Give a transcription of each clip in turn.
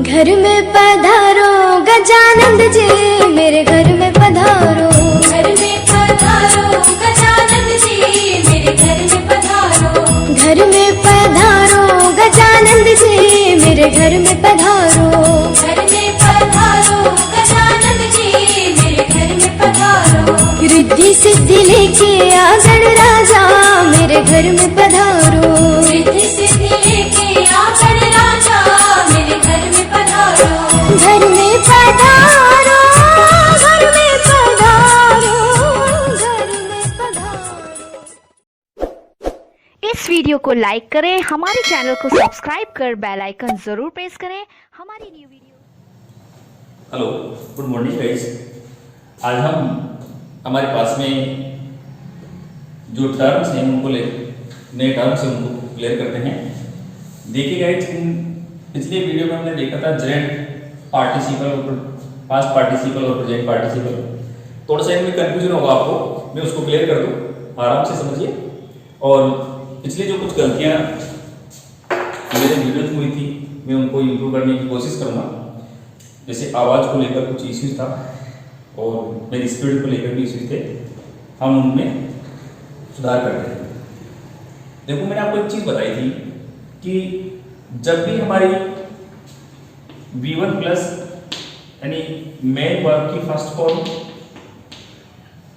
घर में पधारो गजानंद जी, मेरे घर में पधारो। घर में पधारो गजानंद जी, मेरे घर में पधारो। घर में पधारो गजानंद जी, मेरे घर में पधारो। घर में पधारो गजानंद जी, मेरे घर में पधारो। रिद्धि सिद्धि लेके आ गणराजा, मेरे घर में पधारो। रिद्धि सिद्धि लेके आ गणराजा, मेरे घर में पधारो। घर में पधारो, घर में पधारो, घर में पधारो। इस वीडियो को लाइक करें, हमारे चैनल को सब्सक्राइब कर बेल आइकन जरूर प्रेस करें हमारी new video. Hello, good morning guys. आज हम हमारे पास में जो टर्म्स हैं उनको नए टर्म्स हैं उनको क्लियर करते हैं। देखिए गाइस, पिछले वीडियो में हमने देखा था जेरेंट पार्टिसिपल, पास्ट पार्टिसिपल और प्रेजेंट पार्टिसिपल। थोड़ा सा इनमें कंफ्यूजन होगा आपको, मैं उसको क्लियर कर दूँ, आराम से समझिए। और पिछले जो कुछ गलतियाँ मेरे वीडियोज में हुई थी, मैं उनको इम्प्रूव करने की कोशिश करूँगा। जैसे आवाज़ को लेकर कुछ इश्यूज था और मेरी स्पीड को लेकर भी इश्यूज थे, हम उनमें सुधार करते हैं। देखो, मैंने आपको एक चीज़ बताई थी कि जब भी हमारी V1 प्लस यानी मेन वर्ब की फर्स्ट फॉर्म,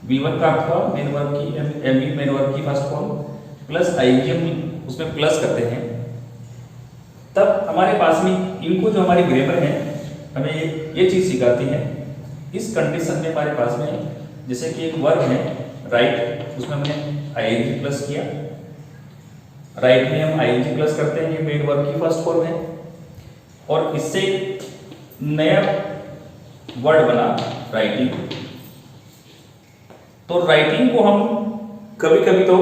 V1 का अर्थ हुआ मेन वर्ब की, मेन वर्ब की फर्स्ट फॉर्म प्लस आईएनजी हम उसमें प्लस करते हैं, तब हमारे पास में इनको जो हमारी ग्रामर है हमें ये चीज़ सिखाती है। इस कंडीशन में हमारे पास में जैसे कि एक वर्ब है राइट, उसमें हमने आईएनजी प्लस किया, राइट में हम आईएनजी प्लस करते हैं, ये मेन वर्ब की फर्स्ट फॉर्म है। और इससे नया वर्ड बना राइटिंग। तो राइटिंग को हम कभी कभी तो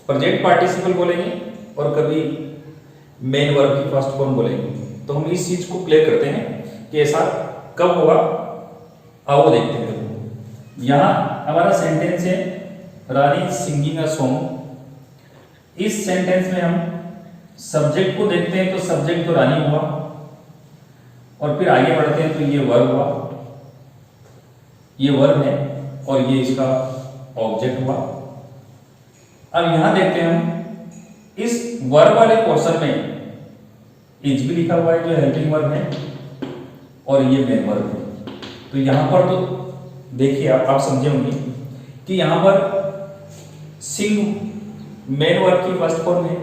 प्रेजेंट पार्टिसिपल बोलेंगे और कभी मेन वर्ब की फर्स्ट फॉर्म बोलेंगे। तो हम इस चीज को क्लियर करते हैं कि ऐसा कब होगा। आओ देखते हैं। यहां हमारा सेंटेंस है रानी सिंगिंग अ सॉन्ग। इस सेंटेंस में हम सब्जेक्ट को देखते हैं, तो सब्जेक्ट तो रानी हुआ, और फिर आगे बढ़ते हैं तो ये वर्ब हुआ, ये वर्ब है और ये इसका ऑब्जेक्ट हुआ। अब यहां देखते हैं हम इस वर्ब वाले पोर्शन में इज भी लिखा हुआ है जो हेल्पिंग वर्ब है, और ये मेन वर्ब है। तो यहां पर तो देखिए आप समझे होंगे कि यहां पर सिंग मेन वर्ब की फर्स्ट फॉर्म है,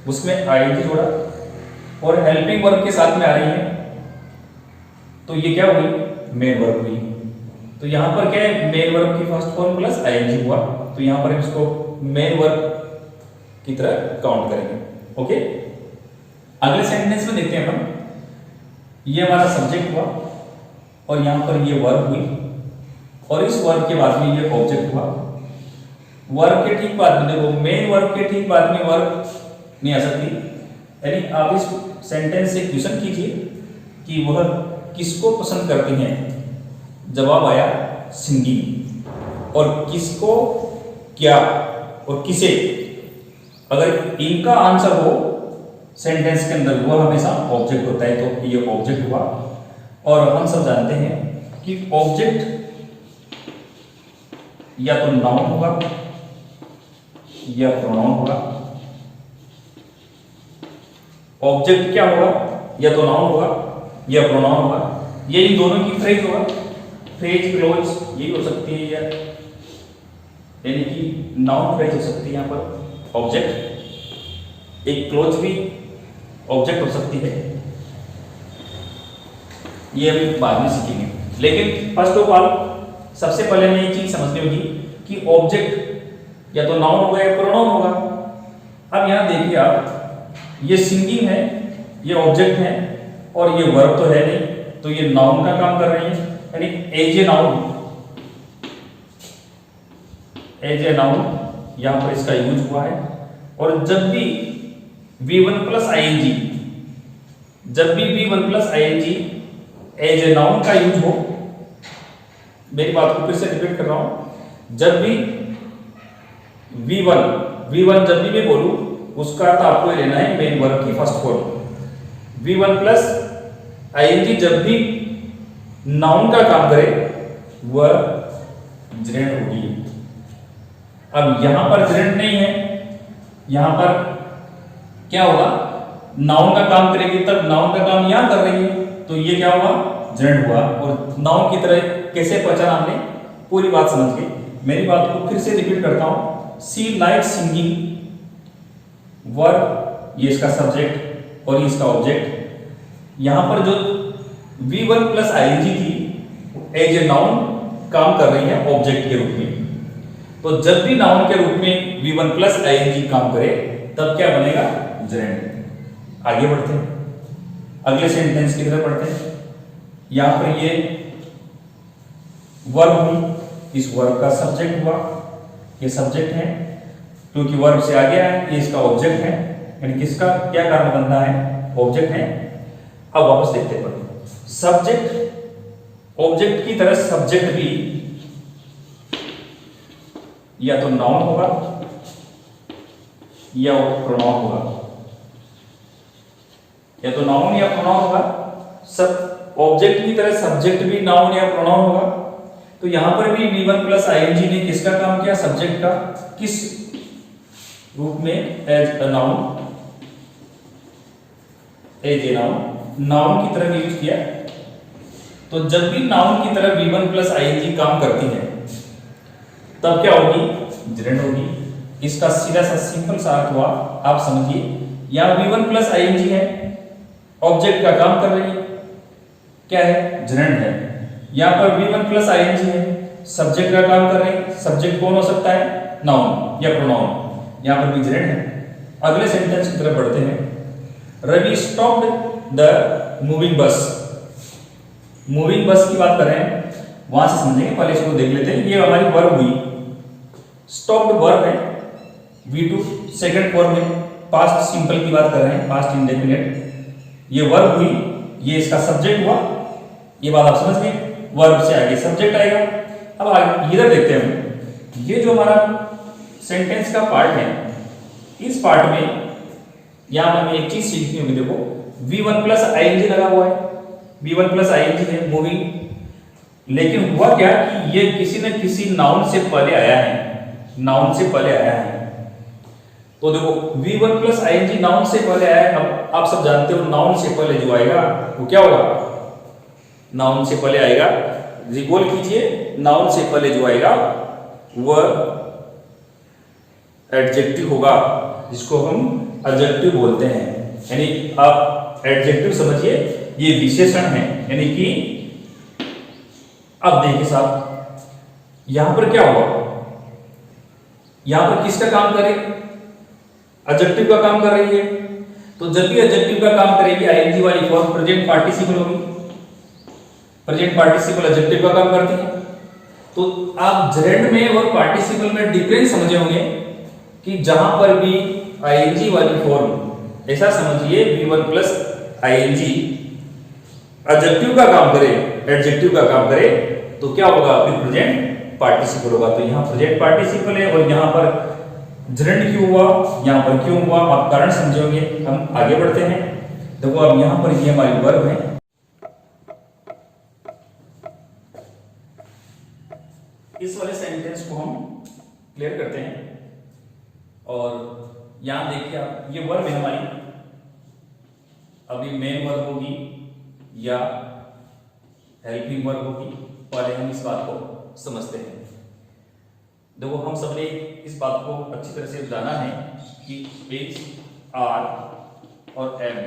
उसमें आईएनजी जोड़ा और हेल्पिंग वर्ब के साथ में आ रही है, तो ये क्या हुई, मेन वर्ब हुई। तो यहां पर क्या है, मेन वर्ब की फर्स्ट फॉर्म प्लस आईएनजी हुआ, तो यहां पर हम इसको मेन वर्ब की तरह काउंट करेंगे। ओके, अगले सेंटेंस में देखते हैं हम। ये हमारा सब्जेक्ट हुआ और यहां पर ये वर्ब हुई, और इस वर्ब के बाद में ये ऑब्जेक्ट हुआ। वर्ब के ठीक बाद में देखो, मेन वर्ब के ठीक बाद में वर्ब नहीं आ सकती, यानी आप इस सेंटेंस से क्वेश्चन कीजिए कि वह किसको पसंद करते हैं। जवाब आया सिंगिंग, और किसको, क्या और किसे। अगर इनका आंसर हो सेंटेंस के अंदर, वह हमेशा ऑब्जेक्ट होता है, तो ये ऑब्जेक्ट हुआ। और हम सब जानते हैं कि ऑब्जेक्ट या तो नाउन होगा या प्रोनाउन होगा। ऑब्जेक्ट क्या होगा, या तो नाउन होगा या प्रोनाउन होगा, ये इन दोनों की फ्रेज होगा। फ्रेज क्लोज यही हो सकती है, या यानी कि नाउन फ्रेज हो सकती है यहाँ पर ऑब्जेक्ट, एक क्लोज भी ऑब्जेक्ट हो सकती है। ये अभी बाद में सीखेंगे, लेकिन फर्स्ट ऑफ ऑल सबसे पहले हमें एक चीज समझनी होगी कि ऑब्जेक्ट या तो नाउन होगा या प्रोनाउन होगा। अब यहां देखिए आप, ये सिंगिंग है, ये ऑब्जेक्ट है, और ये वर्ब तो है नहीं, तो ये नाउन का काम कर रही है, यानी as a noun, as a noun यहां पर इसका यूज हुआ है। और जब भी V1 प्लस आईएनजी, जब भी V1 plus ING as a noun का यूज हो, मेरी बात को फिर से रिपीट कर रहा हूं, जब भी V1 जब भी मैं बोलूं उसका अर्थ आपको लेना है मेन वर्ब की first form. V1 plus ING जब भी नाउन का काम करे वह जेरेंट होगी। अब यहां पर जेरेंट नहीं है, यहां पर क्या होगा, नाउन का काम करेगी तब नाउन का काम यहां कर रही है, तो ये क्या हुआ, जेरेंट हुआ। और नाउन की तरह कैसे पहचाना हमने, पूरी बात समझ गए। मेरी बात को फिर से रिपीट करता हूं। सी लाइक सिंगिंग, वर्ब ये इसका सब्जेक्ट और ये इसका ऑब्जेक्ट। यहां पर जो V1 प्लस आईएनजी थी एज ए नाउन काम कर रही है ऑब्जेक्ट के रूप में। तो जब भी नाउन के रूप में V1 प्लस आईएनजी काम करे तब क्या बनेगा, जेरेंट। आगे बढ़ते हैं, अगले सेंटेंस की तरफ बढ़ते हैं। यहां पर ये वर्ब हुई, इस वर्ब का सब्जेक्ट हुआ, ये सब्जेक्ट है क्योंकि वर्ब से आगे है, ये इसका ऑब्जेक्ट है, यानी किसका क्या कारण बनता है, ऑब्जेक्ट है। अब वापस देखते हैं, सब्जेक्ट ऑब्जेक्ट की तरह सब्जेक्ट भी या तो नाउन होगा या प्रोनाउन होगा, या तो नाउन या प्रोनाउन होगा। सब ऑब्जेक्ट की तरह सब्जेक्ट भी नाउन या प्रोनाउन होगा। तो यहां पर भी V1 प्लस आईएनजी ने किसका काम किया, सब्जेक्ट का, किस रूप में, as a noun, as a noun, noun की तरह यूज किया। तो जब भी नाउन की तरह V1 प्लस आईएनजी काम करती है तब क्या होगी, जेरेंट होगी। इसका सीधा सा सिंपल सा अर्थ हुआ, आप समझिए, यहां V1 प्लस आईएनजी है, ऑब्जेक्ट का काम कर रही है, क्या है, जेरेंट है। यहां पर V1 प्लस आईएनजी है, सब्जेक्ट का काम कर रही है, सब्जेक्ट कौन हो सकता है, नाउन या प्रोनाउन, यहां पर भी जेरेंट है। अगले सेंटेंस की तरफ बढ़ते हैं। Ravi stopped the moving bus. Moving bus की बात कर रहे हैं, वहां से समझेंगे, पहले इसको देख लेते हैं। ये हमारी वर्ब हुई, स्टॉप्ड वर्ब है, V2 सेकंड फॉर्म में, पास्ट सिंपल की बात कर रहे हैं, पास्ट इंडेफिनिट। ये वर्ब हुई, ये इसका सब्जेक्ट हुआ, ये बात आप समझ गए। वर्ब से आगे सब्जेक्ट आएगा। अब आगे इधर देखते हैं, ये जो हमारा सेंटेंस का पार्ट है, इस पार्ट में यहां हमें एक चीज सीखनी होगी। देखो V1 प्लस आईएनजी लगा हुआ है, V1 प्लस आईएनजी है मूविंग, लेकिन हुआ क्या कि ये किसी न किसी नाउन से पहले आया है, नाउन से पहले आया है। तो देखो V1 प्लस आईएनजी नाउन से पहले आया है। अब आप सब जानते हो नाउन से पहले जो आएगा वो क्या होगा, नाउन से पहले आएगा, रिकॉल कीजिए, नाउन से पहले जो आएगा वह एडजेक्टिव होगा, जिसको हम एडजेक्टिव बोलते हैं। यानी आप एडजेक्टिव समझिए, ये विशेषण है, यानी कि अब देखिए साहब, यहां पर क्या हुआ, यहां पर किसका काम करे, एडजेक्टिव का काम कर रही है। तो जब भी एडजेक्टिव का काम करेगी आईएनजी वाली फॉर्म प्रेजेंट पार्टिसिपल होगी, प्रेजेंट पार्टिसिपल एडजेक्टिव का काम करती है। तो आप जेरेंट में और पार्टिसिपल में डिफरेंस समझे होंगे कि जहां पर भी आईएनजी वाली फॉर्म, ऐसा समझिए V1 प्लस आईएनजी एडजेक्टिव का काम करे, एडजेक्टिव का काम करे, तो क्या होगा, फिर प्रेजेंट पार्टिसिपल होगा। तो यहां प्रेजेंट पार्टिसिपल है और यहां पर जेरेंट क्यों हुआ, यहां पर क्यों हुआ, आप कारण समझे होंगे। हम आगे बढ़ते हैं। देखो अब यहां पर ये हमारी वर्ब है, इस वाले सेंटेंस को हम क्लियर करते हैं। और यहां देखिए आप, ये वर्ब है हमारी, अभी मेन वर्ब होगी या हेल्पिंग वर्ब होगी, पहले हम इस बात को समझते हैं। देखो हम सबने इस बात को अच्छी तरह से जाना है कि H, R और M,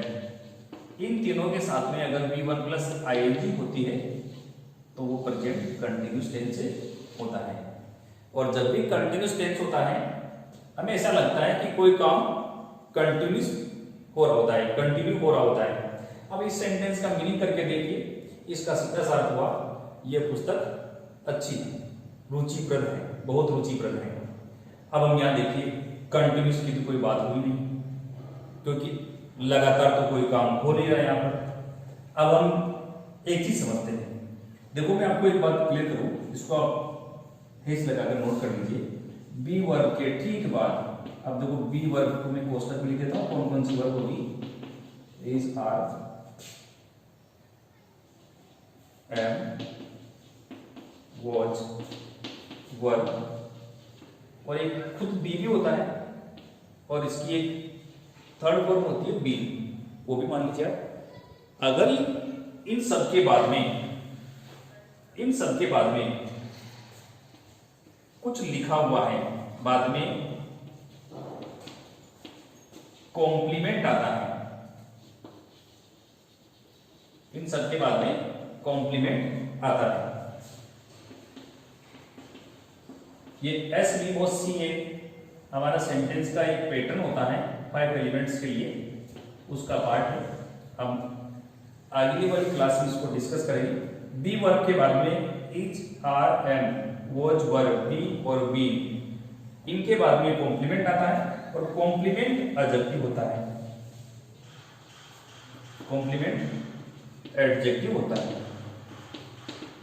इन तीनों के साथ में अगर V1 प्लस आईएनजी होती है तो वो प्रेजेंट कंटिन्यूस टेंस से होता है। और जब भी कंटिन्यूस टेंस होता है हमें ऐसा लगता है कि कोई काम कंटिन्यूस हो रहा होता है, कंटिन्यू हो रहा होता है। अब इस सेंटेंस का मीनिंग करके देखिए, इसका सीधा सा अर्थ हुआ, यह पुस्तक अच्छी है, रुचिप्रद है, बहुत रुचिप्रद है। अब हम यहाँ देखिए, कंटिन्यूस की तो कोई बात हुई नहीं, क्योंकि लगातार तो कोई काम हो नहीं रहा है यहाँ पर। अब हम एक चीज समझते हैं, देखो मैं आपको एक बात क्लियर करूं, इसको आप हेस लगाकर नोट कर लीजिए। बी वर्ब के ठीक बाद, अब देखो बी वर्ब को मैं कोष्टक में लिख देता हूं, कौन कौन सी वर्ब होगी, is, are, am was were, और एक खुद बी भी होता है और इसकी एक थर्ड फॉर्म होती है बी, वो भी मान लीजिए। अगर इन सब के बाद में कुछ लिखा हुआ है, बाद में कॉम्प्लीमेंट आता है, इन सब के बाद में कॉम्प्लीमेंट आता है। ये एस बी ओ सी ए हमारा सेंटेंस का एक पैटर्न होता है 5 एलिमेंट्स के लिए, उसका पार्ट है। हम अगली वाली क्लास में इसको डिस्कस करेंगे। बी वर्ब के बाद में is, are, am, was, were, be और बी, इनके बाद में कॉम्प्लीमेंट आता है और कॉम्प्लीमेंट एडजेक्टिव होता है, कॉम्प्लीमेंट एडजेक्टिव होता है।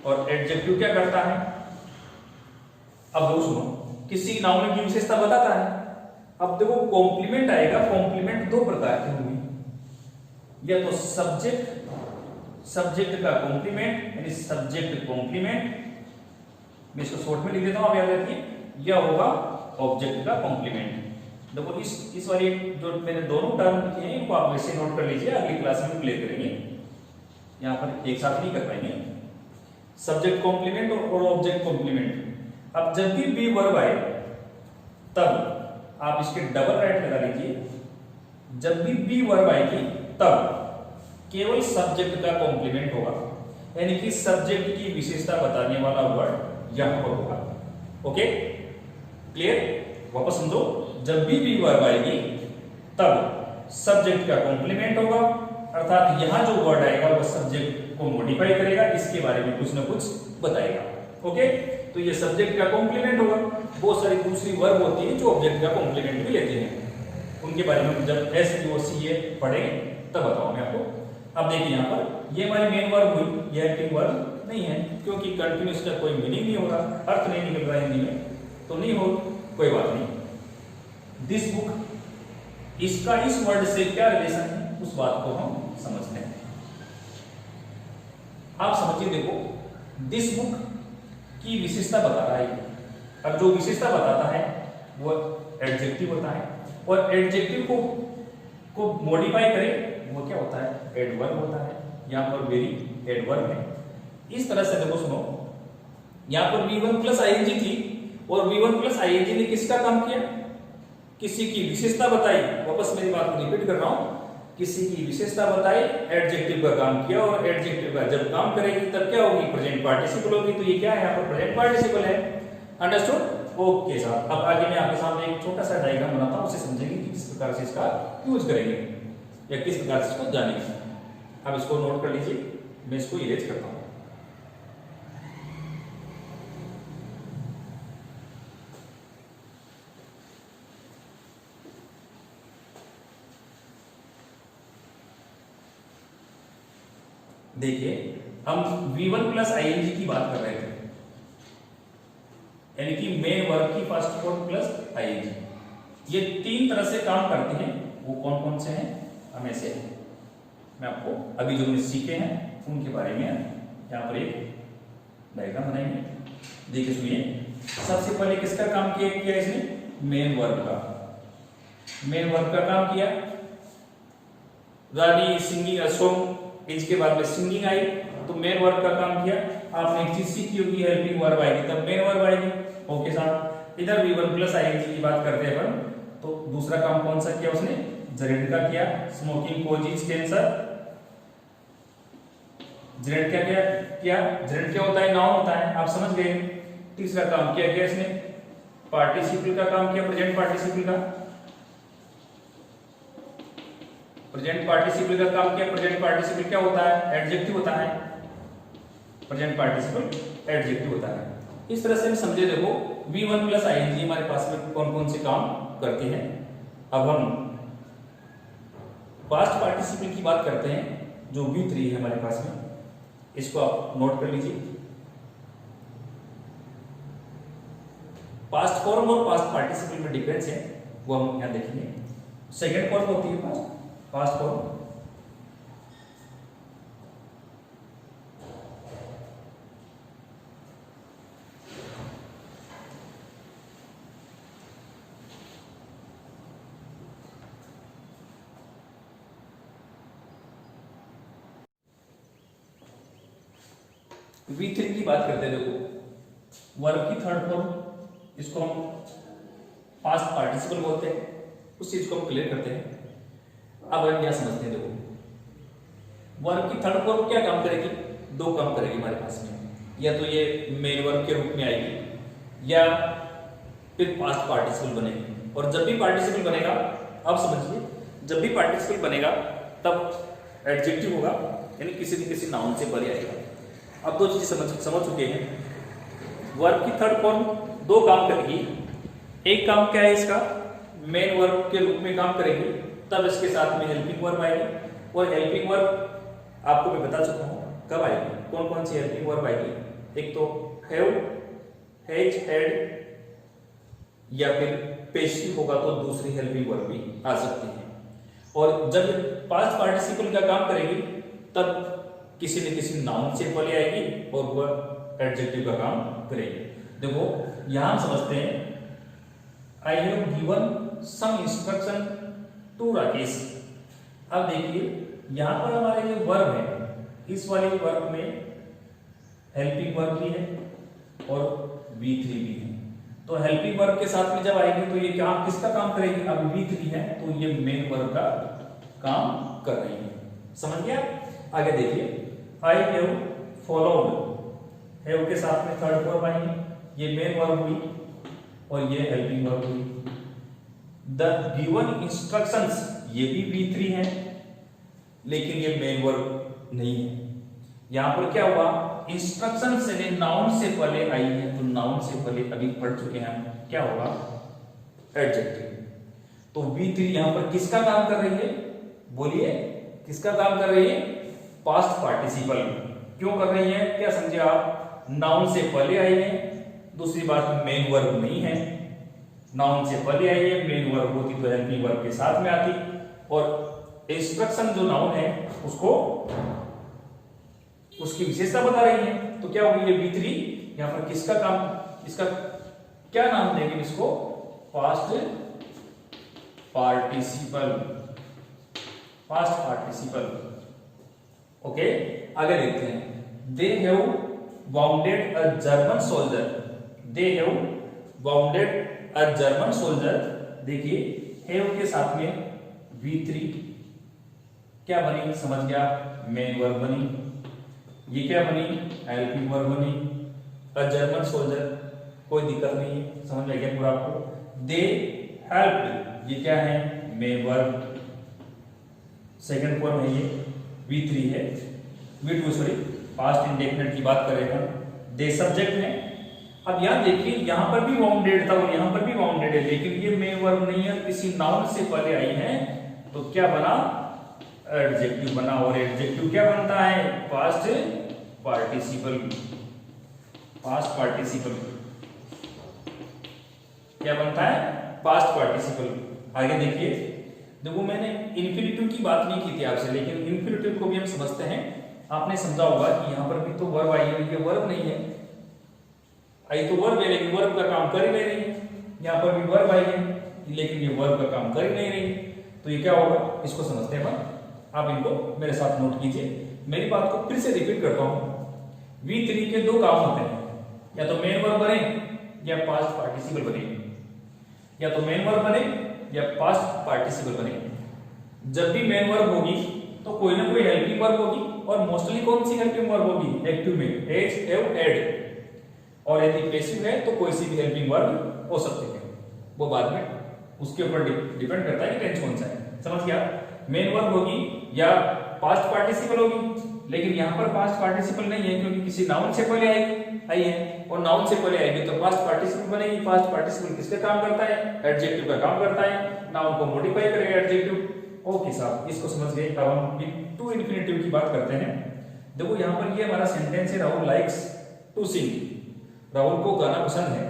और एडजेक्टिव क्या करता है? अब देखो सुनो, किसी नाउन की विशेषता बताता है। अब देखो कॉम्प्लीमेंट आएगा, कॉम्प्लीमेंट दो प्रकार के होंगे, या तो सब्जेक्ट का कॉम्प्लीमेंट यानी सब्जेक्ट कॉम्प्लीमेंट, मैं इसको शॉर्ट में लिख देता हूं, आप याद रखिए, या होगा ऑब्जेक्ट का कॉम्प्लीमेंट। देखो इस वाली जो मैंने दोनों टर्म लिखे हैं इनको आप वैसे नोट कर लीजिए, अगली क्लास में प्ले करेंगे, यहां पर एक साथ नहीं कर पाएंगे। सब्जेक्ट कॉम्प्लीमेंट और ऑब्जेक्ट कॉम्प्लीमेंट। अब जब भी बी वर्ब आए तब आप इसके डबल राइट लगा लीजिए, जब भी बी वर्ब आएगी तब केवल सब्जेक्ट का कॉम्प्लीमेंट होगा, यानी कि सब्जेक्ट की विशेषता बताने वाला वर्ड यहां पर होगा। Okay, clear? वापस समझो, जब भी बी वर्ब आएगी तब सब्जेक्ट का कॉम्प्लीमेंट होगा, अर्थात यहां जो वर्ड आएगा वह सब्जेक्ट को मॉडिफाई करेगा, इसके बारे में कुछ ना कुछ बताएगा। ओके, तो ये सब्जेक्ट का कॉम्प्लीमेंट होगा। बहुत सारी दूसरी वर्ब होती है जो ऑब्जेक्ट का कॉम्प्लीमेंट भी लेते हैं, उनके बारे में जब एस बी ओ सी ए पढ़ेंगे तब बताऊं मैं आपको। अब देखिए यहां पर ये हमारी मेन वर्ब हुई, यह हेल्पिंग वर्ब नहीं है, क्योंकि कंटिन्यूस का कोई मीनिंग नहीं हो रहा, अर्थ नहीं निकल रहा हिंदी में, तो नहीं हो, कोई बात नहीं। दिस बुक, इसका इस वर्ड से क्या रिलेशन है, उस बात को हम समझते हैं। आप समझिए, देखो दिस बुक की विशेषता बता रहा है। अब जो विशेषता बताता है वह एडजेक्टिव होता है, और एडजेक्टिव को मॉडिफाई करे वो क्या होता है? एडवर्ब होता है। यहां पर वेरी एडवर्ब है। इस तरह से देखो सुनो, यहां पर V1 प्लस आईएनजी थी और V1 प्लस आईएनजी ने किसका काम किया? किसी की विशेषता बताई। वापस मेरी बात को रिपीट कर रहा हूं, किसी की विशेषता बताई, एडजेक्टिव का काम किया, और एडजेक्टिव का जब काम करेगी तब क्या होगी? प्रेजेंट पार्टिसिपल होगी। तो ये क्या है? यहाँ पर प्रेजेंट पार्टिसिपल है। अंडरस्टूड? ओके साहब, अब आगे मैं आपके सामने एक छोटा सा डायग्राम बनाता हूं, उसे समझेंगे कि किस प्रकार से इसका यूज करेंगे या किस प्रकार से इसको जानेंगे। अब इसको नोट कर लीजिए, मैं इसको इरेज करता हूं। देखिए, हम V1 प्लस आईएनजी की बात कर रहे थे, यानी कि मेन वर्ब की फर्स्ट फॉर्म प्लस आईएनजी। ये तीन तरह से काम करते हैं। वो कौन कौन से हैं हमें से मैं आपको अभी जो हमने सीखे हैं उनके बारे में यहाँ पर एक डायग्राम बनाएंगे। देखिए सुनिए, सबसे पहले किसका काम किया इसने? मेन वर्ब का। मेन वर्ब का काम किया। रानी सिंगिंग सॉन्ग, इसके बाद में सिंगिंग आई, तो मेन वर्ब का काम किया। आपने एक चीज सीखी होगी, हेल्पिंग वर्ब आएगी तब मेन वर्ब आएगी। ओके साहब, इधर V1 प्लस आईएनजी की बात करते हैं अपन, तो दूसरा काम कौन सा किया उसने? जेरेंट का किया। स्मोकिंग कोजेज कैंसर, जेरेंट क्या किया? जेरेंट क्या होता है? नाउन होता है, आप समझ गए। तीसरा काम किया क्या इसने? पार्टिसिपल का काम किया, प्रेजेंट पार्टिसिपल का। प्रेजेंट पार्टिसिपल का काम किया। प्रेजेंट पार्टिसिपल क्या होता है? एडजेक्टिव होता है। प्रेजेंट पार्टिसिपल एडजेक्टिव होता है। इस तरह से हम समझे। देखो V1 प्लस आईएनजी हमारे पास में कौन कौन से काम करते हैं। अब हम पास्ट पार्टिसिपल की बात करते हैं, जो V3 है हमारे पास में, इसको आप नोट कर लीजिए। पास्ट फॉर्म और पास्ट पार्टिसिपल में डिफरेंस है, वो हम यहां देखेंगे। सेकेंड फॉर्म होती है पास्ट फॉर्म, V3 की बात करते हैं। देखो वर्ब की थर्ड फॉर्म, इसको हम पास्ट पार्टिसिपल बोलते हैं, उस चीज को हम क्लियर करते हैं। अब हम क्या समझते हैं, देखो वर्ब की थर्ड फॉर्म क्या काम करेगी, दो काम करेगी हमारे पास में, या तो ये मेन वर्ब के रूप में आएगी या फिर पास्ट पार्टिसिपल बनेगी। और जब भी पार्टिसिपल बनेगा, अब समझिए, जब भी पार्टिसिपल बनेगा तब एडजेक्टिव होगा, यानी किसी न किसी नाउन से परे आएगा। अब दो चीजें समझ चुके हैं। वर्ब की थर्ड फॉर्म दो काम करेगी। एक काम क्या है इसका, मेन वर्ब के रूप में काम करेगी, तब इसके साथ में हेल्पिंग वर्ब आएगी। और हेल्पिंग वर्ब आपको मैं बता चुका हूं कब आएगी, कौन कौन सी हेल्पिंग वर्ब आएगी। एक तो हैव, हैज, हैड, या फिर पेशिव होगा तो दूसरी हेल्पिंग वर्ब भी आ सकती है। और जब पास्ट पार्टिसिपल का काम करेगी तब किसी न किसी नाउन से पहले आएगी और वह एडजेक्टिव का काम करेगी। देखो यहां समझते हैं, I have given some instruction to Rakesh. अब देखिए यहां पर हमारे जो वर्ब है, इस वाले वर्ब में हेल्पिंग वर्ब भी है और V3 भी है। तो हेल्पिंग वर्ब के साथ में जब आएगी तो ये क्या किसका काम करेगी, अब V3 है तो ये मेन वर्ब का काम कर रही है। समझ गया? आगे देखिए, आई हैव फॉलोड, हैव के साथ में थर्ड फॉर्म आएगी, ये मेन वर्ब हुई और ये हेल्पिंग वर्ब हुई। द गिवन इंस्ट्रक्शंस, ये भी V3 है लेकिन ये मेन वर्ब नहीं है। यहां पर क्या हुआ, इंस्ट्रक्शन से नाउन से पहले आई है, तो नाउन से पहले अभी पढ़ चुके हैं हम, क्या होगा, एडजेक्टिव। तो V3 यहां पर किसका काम कर रही है, बोलिए किसका काम कर रही है, पास्ट पार्टिसिपल। क्यों कर रही है, क्या समझे आप, नाउन से पहले आई है। दूसरी बात, मेन वर्ब नहीं है, नाउन से पहले आई है, मेन वर्ब होती तो हेल्पिंग वर्ब के साथ में आती। और इंस्ट्रक्शन जो नाउन है उसको, उसकी विशेषता बता रही है, तो क्या होगी ये V3 यहां पर किसका काम, इसका क्या नाम देंगे इसको, past participle, past participle. Okay, आगे देखते हैं। They have bounded a German soldier, they have bounded a German soldier. देखिए हैव के साथ में V3 क्या बनी, समझ गया, मेन वर्ब बनी। ये क्या बनी, हेल्पिंग वर्ब बनी। अ जर्मन सोल्जर, कोई दिक्कत नहीं है, समझ में गया पूरा आपको। दे हेल्प्ड, ये क्या है, मेन वर्ब, सेकंड फॉर्म है, ये V3 है। V2 सॉरी, पास्ट इंडेफिनिट की बात कर रहे हैं। दे सब्जेक्ट है। अब यहां देखिए, यहां पर भी वाउंडेड था और यहां पर भी वाउंडेड है, लेकिन ये मेन वर्ब नहीं है, किसी नाउन से पहले आई है, तो क्या बना, एडजेक्टिव बना। और एडजेक्टिव क्या बनता है, पास्ट पार्टिसिपल, पास्ट पार्टिसिपल क्या बनता है, पास्ट पार्टिसिपल। आगे देखिए, देखो मैंने इंफिनिटिव की बात नहीं की थी आपसे, लेकिन इंफिनिटिव को भी हम समझते हैं। आपने समझा होगा कि यहां पर भी तो वर्ब आई है, ये वर्ब नहीं है, आई तो वर्ब है लेकिन वर्ब का काम कर ही नहीं रही। यहां पर भी वर्ब आई है लेकिन ये वर्ब का काम कर ही नहीं रही। तो ये क्या होगा, इसको समझते हैं। आप इनको मेरे साथ नोट कीजिए। मेरी बात को फिर से रिपीट करता हूं। V3 के दो काम होते हैं, या तो मेन वर्ब बने या पास्ट पार्टिसिपल बने, या तो मेन वर्ब बने या पास्ट पार्टिसिपल बने। जब भी मेन वर्ब होगी तो कोई ना कोई हेल्पिंग वर्ब होगी, और मोस्टली कौन सी हेल्पिंग वर्ब होगी, एक्टिव में, हैज, हैव, हैड। और यदि पैसिव है तो कोई सी भी हेल्पिंग वर्ब हो सकती है, वो बाद में उसके ऊपर डिपेंड करता है कि टेंस कौन सा है। समझ गया, मेन वर्ब होगी या पास्ट पार्टिसिपल होगी, लेकिन यहां पर पास्ट पार्टिसिपल नहीं है क्योंकि किसी नाउन से पहले आई है, और नाउन से पहले आएगी तो पास्ट पार्टिसिपल बनेगी। पास्ट पार्टिसिपल किसका काम करता है, एडजेक्टिव का काम करता है, नाउन को मॉडिफाई करेगा एडजेक्टिव। ओके साहब, इसको समझ गए। अब हम टू इन्फिनिटिव की बात करते हैं। देखो यहां पर ये हमारा सेंटेंस है, Rahul likes to sing. Rahul को गाना पसंद है,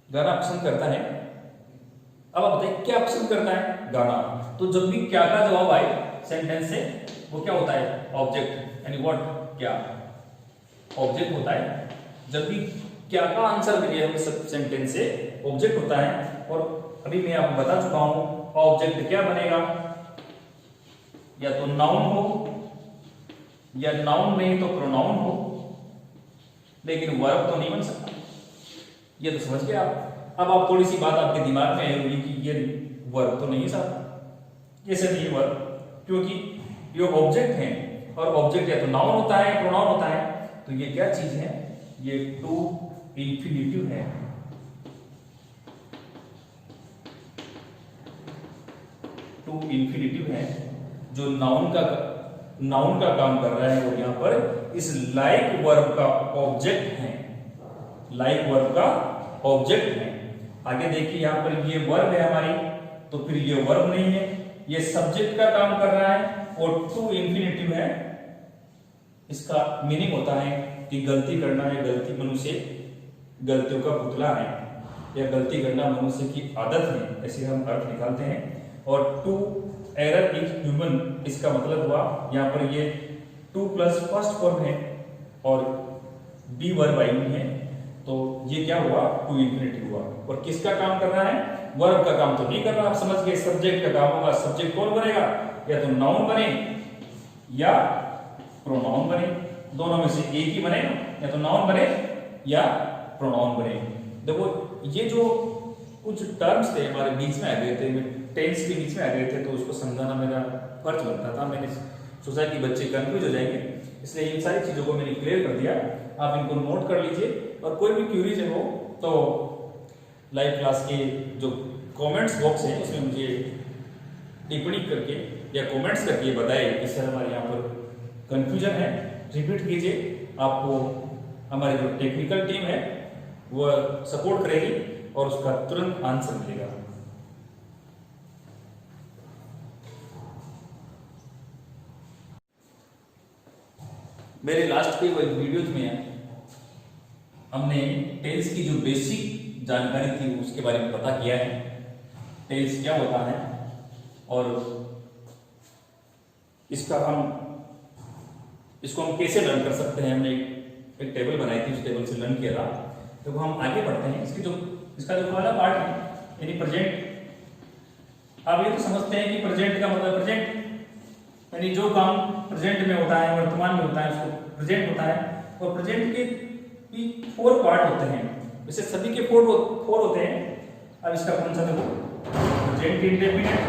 गाना पसंद करता है। अब आप बताइए क्या पसंद करता है, गाना। तो जब भी क्या का जवाब आए सेंटेंस से, वो क्या होता है, ऑब्जेक्ट, यानी व्हाट, क्या, ऑब्जेक्ट होता है। जब भी क्या का आंसर मिले हमें सेंटेंस से, ऑब्जेक्ट होता है। और अभी मैं आपको बता चुका हूं, ऑब्जेक्ट क्या बनेगा, या तो नाउन हो, या नाउन नहीं तो प्रोनाउन हो, लेकिन वर्ब तो नहीं बन सकता। ये तो समझ गए आप। अब आप थोड़ी सी बात आपके दिमाग में आई होगी कि ये वर्ब तो नहीं साहब, ये सब नहीं वर्ब, क्योंकि ये ऑब्जेक्ट है और ऑब्जेक्ट या तो नाउन होता है प्रोनाउन होता है। तो ये क्या चीज है, ये टू इंफिनिटिव है। टू इंफिनिटिव है जो नाउन का काम कर रहा है और यहां पर इस लाइक वर्ब का ऑब्जेक्ट है, लाइक वर्ब का ऑब्जेक्ट है। आगे देखिए यहां पर ये वर्ब है हमारी, तो फिर ये वर्ब नहीं है, ये सब्जेक्ट का काम कर रहा है और टू इंफिनिटिव है। इसका मीनिंग होता है कि गलती करना या गलती मनुष्य गलतियों का पुतला है या गलती करना मनुष्य की आदत है, ऐसे हम अर्थ निकालते हैं। और टू एरर इज ह्यूमन, इसका मतलब हुआ यहाँ पर ये टू प्लस फर्स्ट फॉर्म है और बी वर्ब आई हुई है, तो ये क्या हुआ, टू इंफिनिटिव हुआ। और किसका काम कर रहा है, वर्ब का काम तो नहीं कर रहा, आप समझ गए, सब्जेक्ट का काम होगा। सब्जेक्ट कौन बनेगा, या तो नाउन बने या प्रोनाउन बने, दोनों में से एक ही बने, या तो नाउन बने या प्रोनाउन बने। देखो ये जो कुछ टर्म्स थे हमारे बीच में आ गए थे, टेंस के बीच में आ गए थे, तो उसको समझाना मेरा फर्ज बनता था। मैंने सोचा कि बच्चे कंफ्यूज हो जाएंगे, इसलिए इन सारी चीजों को मैंने क्लियर कर दिया। आप इनको नोट कर लीजिए और कोई भी क्यूरीज हो तो लाइव क्लास के जो कमेंट्स बॉक्स है उसमें मुझे टिप्पणी करके या कमेंट्स करके बताएं कि सर हमारे यहाँ पर कंफ्यूजन है, रिपीट कीजिए। आपको हमारी जो टेक्निकल टीम है वो सपोर्ट करेगी और उसका तुरंत आंसर मिलेगा। मेरे लास्ट के वीडियोज में हमने टेल्स की जो बेसिक जानकारी थी उसके बारे में पता किया है, टेल्स क्या होता है और इसको हम कैसे लर्न कर सकते हैं। हमने एक टेबल बनाई थी, उस टेबल से लर्न किया था। तो हम आगे बढ़ते हैं। इसका जो पहला पार्ट है यानी प्रेजेंट। आप ये तो समझते हैं कि प्रेजेंट का मतलब प्रेजेंट यानी जो काम प्रेजेंट में होता है, वर्तमान में होता है, उसको प्रेजेंट होता है। और प्रेजेंट के भी 4 पार्ट होते हैं, वैसे सभी के 4 होते हैं। अब इसका कौन सा देखो, present indefinite,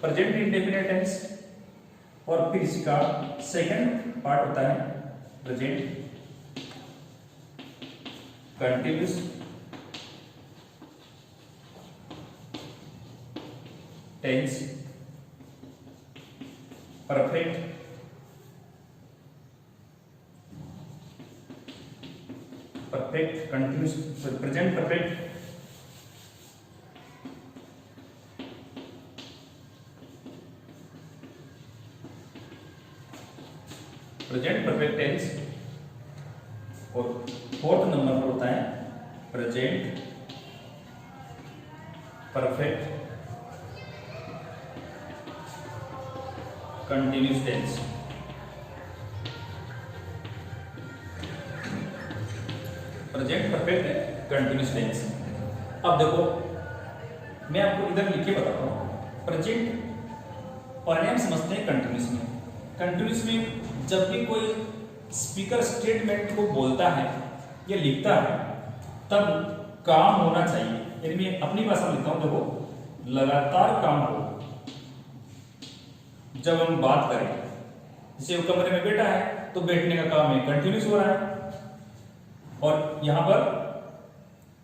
present indefinite tense, और फिर इसका सेकंड पार्ट होता है present continuous tense, perfect, continuous, present perfect, present perfect tense, और 4th नंबर पर होता है present perfect continuous tense. Present perfect continuous tense. अब देखो मैं आपको इधर लिख के बताता हूं। प्रेजेंट और हम समझते हैं कंटिन्यूअस में। कंटिन्यूअस में जब भी कोई स्पीकर स्टेटमेंट को बोलता है या लिखता है तब काम होना चाहिए। यानी मैं अपनी भाषा में लिखता हूं, देखो लगातार काम हो। जब हम बात करें, जैसे वो कमरे में बैठा है तो बैठने का काम है कंटिन्यूअस हो रहा है। और यहां पर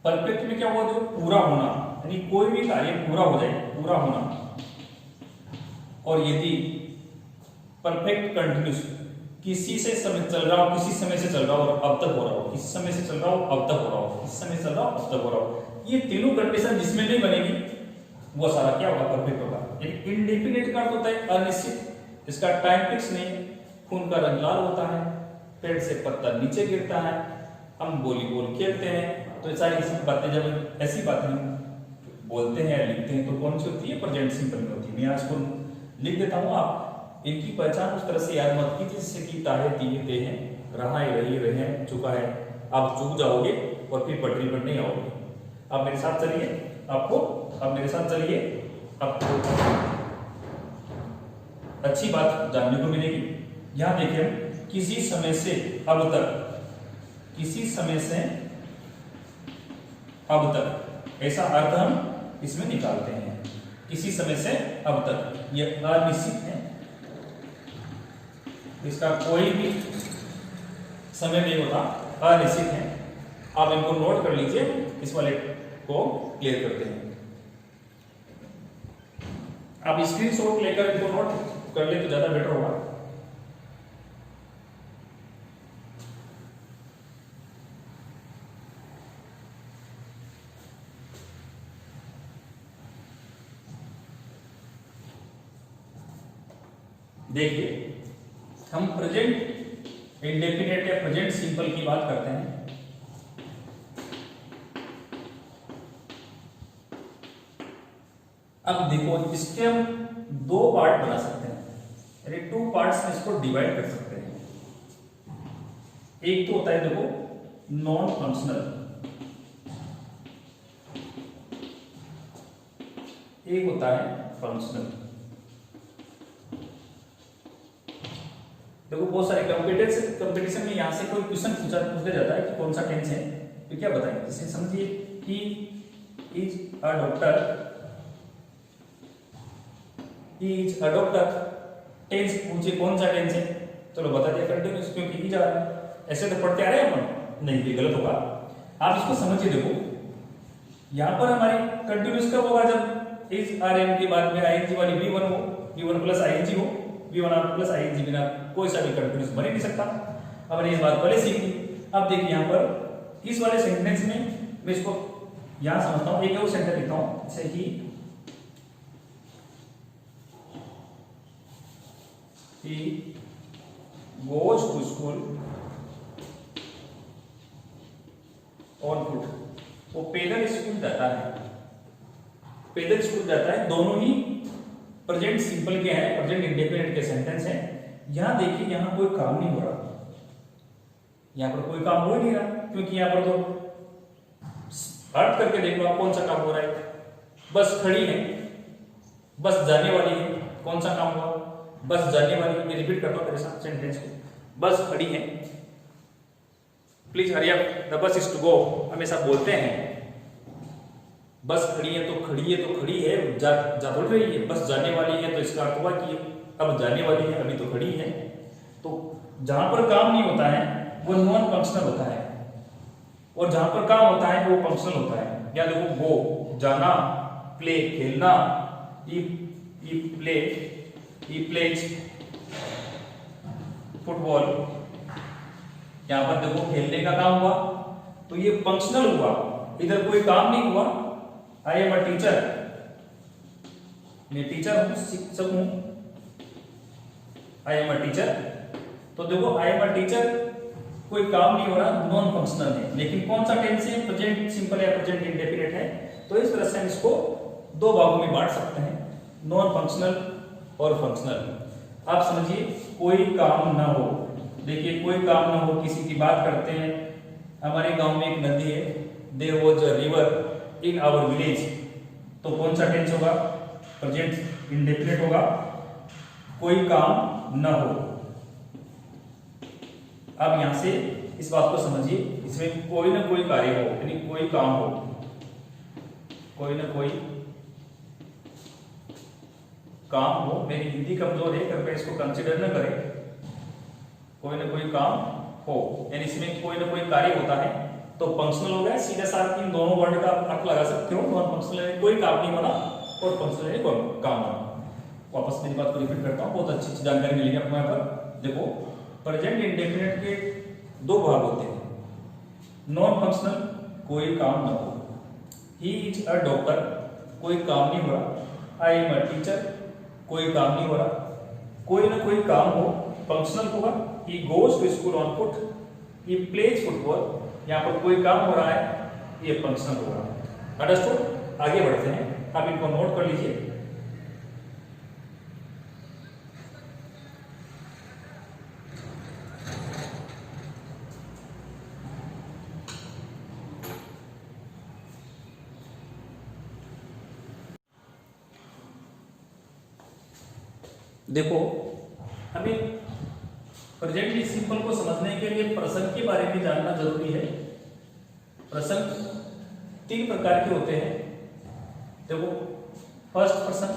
परफेक्ट में क्या हुआ, जो पूरा होना, यानी कोई भी कार्य पूरा हो जाए, पूरा होना। और यदि परफेक्ट कंटिन्यूअस किसी से समय चल रहा हो, किसी समय से चल रहा हो और अब तक हो रहा हो, किसी समय से चल रहा हो अब तक हो रहा हो, किसी समय से चल रहा हो अब तक हो रहा हो, ये तीनों कंडीशन जिसमें नहीं बनेगी वो सारा क्या होगा, परफेक्ट होगा। इंडेफिनिट का होता है अनिश्चित, इसका टाइम फिक्स नहीं, खून का रंग लाल होता है, पेड़ से पत्ता नीचे गिरता है, हम वॉलीबॉल खेलते हैं। तो सारी बातें, जब ऐसी बातें बोलते हैं या लिखते हैं तो कौन सी होती है, प्रेजेंट सिंपल में होती है। मैं आज को लिख देता हूं, आप इनकी पहचान उस तरह से याद मत कीजिए जिससे कि ताहे तीहे ते हैं, रहा है, रही, रहे, चुका है, आप चूक जाओगे और फिर पटरी पर नहीं आओगे। आप मेरे साथ चलिए, आप मेरे साथ चलिए, आपको अच्छी बात जानने को मिलेगी। यहां देखिए हम किसी समय से अब तक, किसी समय से अब तक, ऐसा अर्थ हम इसमें निकालते हैं। किसी समय से अब तक, यह अनिश्चित है, इसका कोई भी समय नहीं होता, अनिश्चित है। आप इनको नोट कर लीजिए, इस वाले को क्लियर करते हैं। आप स्क्रीनशॉट लेकर इनको नोट कर ले तो ज्यादा बेटर होगा। देखिए, हम प्रेजेंट इंडेफिनिट या प्रेजेंट सिंपल की बात करते हैं। अब देखो, इसके हम दो पार्ट बना सकते हैं, यानी टू पार्ट्स में इसको डिवाइड कर सकते हैं। एक तो होता है देखो नॉन फंक्शनल, एक होता है फंक्शनल। देखो बहुत सारे कंपटीशन में यहां से कोई क्वेश्चन पूछा जाता है कि कौन सा टेंस है, तो क्या बताएं, जैसे समझिए he is a doctor, he is a doctor, tense पूछे कौन सा टेंस है, चलो बता दिया कंटिन्यूस, क्योंकि ही जा रहा है। ऐसे तो पढ़ते आ रहे हैं अपन, नहीं ये गलत होगा। आप इसको समझिए, देखो यहां पर हमारी कंटिन्यूस कब होगा, जब इज आर एम के बाद में आईएनजी वाली V1 हो, V1 प्लस आईएनजी हो, V1 प्लस आईएनजी बिना कोई सा भी कंटिन्यूस बन ही नहीं सकता। अब इस बात पहले सीख ली। अब देखिए यहां पर इस वाले सेंटेंस में मैं इसको यहां समझता हूं, एक और सेंटेंस लिखता हूं, जैसे कि he goes to school on foot, वो पैदल स्कूल जाता है, पैदल स्कूल जाता है। दोनों ही प्रेजेंट सिंपल के हैं, प्रेजेंट इंडेफिनिट के सेंटेंस हैं। यहां देखिए, यहां कोई काम नहीं हो रहा, यहां पर कोई काम हो ही नहीं रहा, क्योंकि यहां पर तो अर्थ करके देखो आप कौन सा काम हो रहा है, बस खड़ी है, बस जाने वाली है, कौन सा काम हुआ, बस जाने वाली है। मैं रिपीट करता हूं तेरे साथ सेंटेंस को, बस खड़ी है, please hurry up, the bus is to go, हमेशा बोलते हैं बस खड़ी है तो खड़ी है तो खड़ी है, जा बोल रही है, बस जाने वाली है तो इसका अर्थ हुआ कि अब जाने वाली है, अभी तो खड़ी है। तो जहां पर काम नहीं होता है वो नॉन फंक्शनल होता है, और जहां पर काम होता है वो फंक्शनल होता है। या देखो, गो जाना, प्ले खेलना, ई प्ले, ई प्लेज फुटबॉल, यहां पर देखो खेलने का काम हुआ तो ये फंक्शनल हुआ, इधर कोई काम नहीं हुआ। आई एम अ टीचर, मैं टीचर हूं, शिक्षक हूं, आई एम अ टीचर। तो देखो आई एम अ टीचर, कोई काम नहीं हो रहा, नॉन फंक्शनल है। लेकिन कौन सा टेंस है, प्रेजेंट सिंपल या प्रेजेंट इंडेफिनिट है। तो इस तरह से हम इसको दो भागों में बांट सकते हैं, नॉन फंक्शनल और फंक्शनल। आप समझिए, कोई काम ना हो, देखिए कोई काम ना हो, किसी की बात करते हैं। हमारे गांव में एक नदी है, there was a river in our village, तो कौन सा टेंस होगा, प्रेजेंट इंडेफिनिट होगा, कोई काम न हो। अब यहां से इस बात को समझिए, इसमें कोई ना कोई कार्य हो, यानी कोई काम हो, कोई ना कोई काम हो। मेरी हिंदी कमजोर है, कृपया इसको कंसिडर न करें। कोई ना कोई काम हो, यानी इसमें कोई ना कोई कार्य होता है, तो फंक्शनल हो गया। सीधा साथ इन दोनों वर्ड का अर्थ लगा सकते हो, नॉन फंक्शनल है कोई काम नहीं होना, और फंक्शनल है कोई काम होना। वापस मेरी बात को रिपीट करता हूं, बहुत अच्छी जानकारी मिलेगी आपको यहाँ पर। देखो, प्रेजेंट इंडेफिनिट के दो भाग होते हैं, नॉन फंक्शनल कोई काम ना हो, ही इज अ डॉक्टर कोई काम नहीं हो रहा, आई एम अ टीचर कोई काम नहीं हो रहा, कोई ना कोई काम हो, फंक्शनल होगा। He goes to school on foot, he plays football, यहाँ पर कोई काम हो रहा है, ये फंक्शनल होगा। अंडरस्टूड? आगे बढ़ते हैं, आप इनको नोट कर लीजिए। देखो, हमें प्रेजेंट सिंपल को समझने के लिए प्रसंग के बारे में जानना जरूरी है। प्रसंग 3 प्रकार के होते हैं। देखो, फर्स्ट पर्सन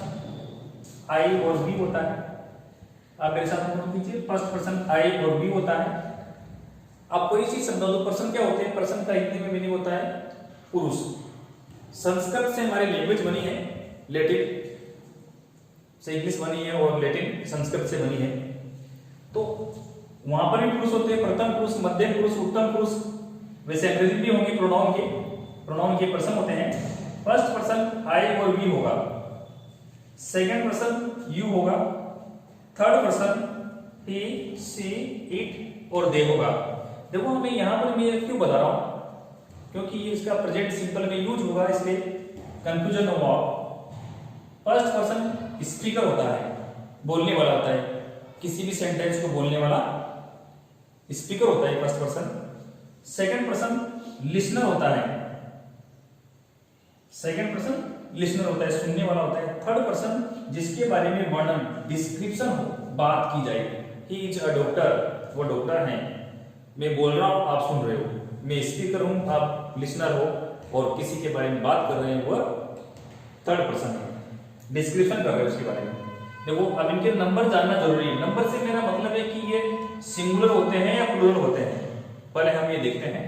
आई और बी होता है। आप मेरे साथ नोट कीजिए, फर्स्ट पर्सन आई और बी होता है। आप कोई चीज समझो तो पर्सन क्या होते हैं? पर्सन का हिंदी में मीनिंग होता है पुरुष। संस्कृत से हमारी लैंग्वेज बनी है, लैटिन से इंग्लिश बनी है और लैटिन संस्कृत से बनी है। तो वहां पर भी पुरुष होते हैं, प्रथम पुरुष, मध्यम पुरुष, उत्तम पुरुष। वैसे अंग्रेजी भी होंगे प्रोनाउन के पर्सन होते हैं। फर्स्ट पर्सन आई और वी होगा, सेकंड पर्सन यू होगा, third person he, she, it और दे होगा। देखो, हमें यहां पर मैं क्यों बता रहा हूं? क्योंकि इसका प्रेजेंट सिंपल में यूज होगा, इसलिए कंफ्यूजन होगा। फर्स्ट पर्सन स्पीकर होता है, बोलने वाला होता है, किसी भी सेंटेंस को बोलने वाला स्पीकर होता है first person. Second person listener होता है, सुनने वाला होता है। थर्ड पर्सन जिसके बारे में वर्णन, डिस्क्रिप्शन हो, बात की जाए। ही इज अ डॉक्टर, वो डॉक्टर हैं। मैं बोल रहा हूं, आप सुन रहे हो। मैं स्पीकर हूं, आप लिसनर हो, और किसी के बारे में बात कर रहे हैं, वो थर्ड पर्सन है, डिस्क्रिप्शन कर रहे हैं उसके बारे में। देखो, अब इनके नंबर जानना जरूरी है। नंबर से मेरा मतलब है कि ये सिंगुलर होते हैं या प्लूरल होते हैं। पहले हम ये देखते हैं।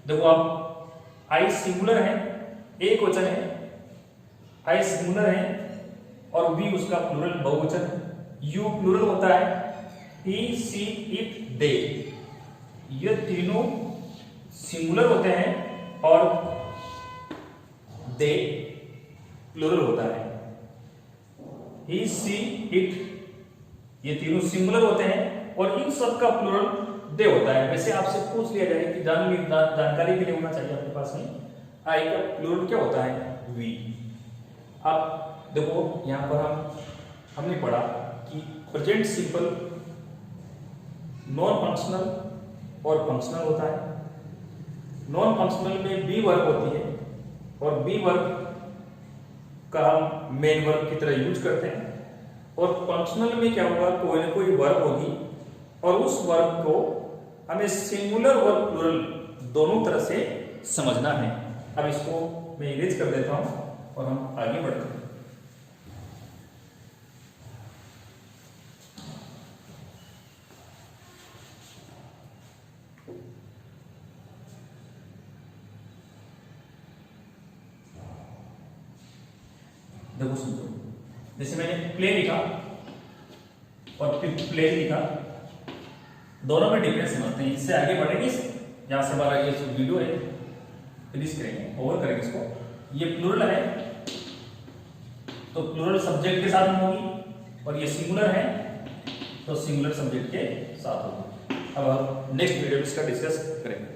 देखो, आप आई सिंगुलर है, एक वचन है, आई सिंगुलर है, और बी उसका प्लूरल बहुवचन है। यू प्लूरल होता है, ही, सी, इट, दे, ये तीनों सिंगुलर होते हैं और दे प्लूरल होता है। ही, सी, इट ये तीनों सिंगुलर होते हैं और इन सब का प्लूरल दे होता है। वैसे आपसे पूछ लिया जाए कि जानकारी के लिए होना चाहिए आपके पास में, आई का प्लूरल क्या होता है? वी। आप देखो, यहां पर हमने पढ़ा कि प्रेजेंट सिंपल नॉन फंक्शनल और फंक्शनल होता है। नॉन फंक्शनल में बी वर्ब होती है और बी वर्ब का हम मेन वर्ब की तरह यूज करते हैं। और फंक्शनल में क्या होगा? कोई ना कोई वर्ब होगी और उस वर्ब को हमें सिंगुलर और प्लूरल दोनों तरह से समझना है। अब इसको मैं इरेज कर देता हूं और हम आगे बढ़ते हैं। देखो, सुनो, जैसे मैंने प्ले लिखा और फिर प्ले लिखा, दोनों में डिफरेंस समझते हैं। इससे आगे बढ़ेंगे, यहां से हमारा ये जो वीडियो है फिनिश करेंगे, ओवर करेंगे इसको। ये प्लूरल है तो प्लूरल सब्जेक्ट के साथ में होगी, और ये सिंगुलर है तो सिंगुलर सब्जेक्ट के साथ होगी। अब हम नेक्स्ट वीडियो में इसका डिस्कस करेंगे।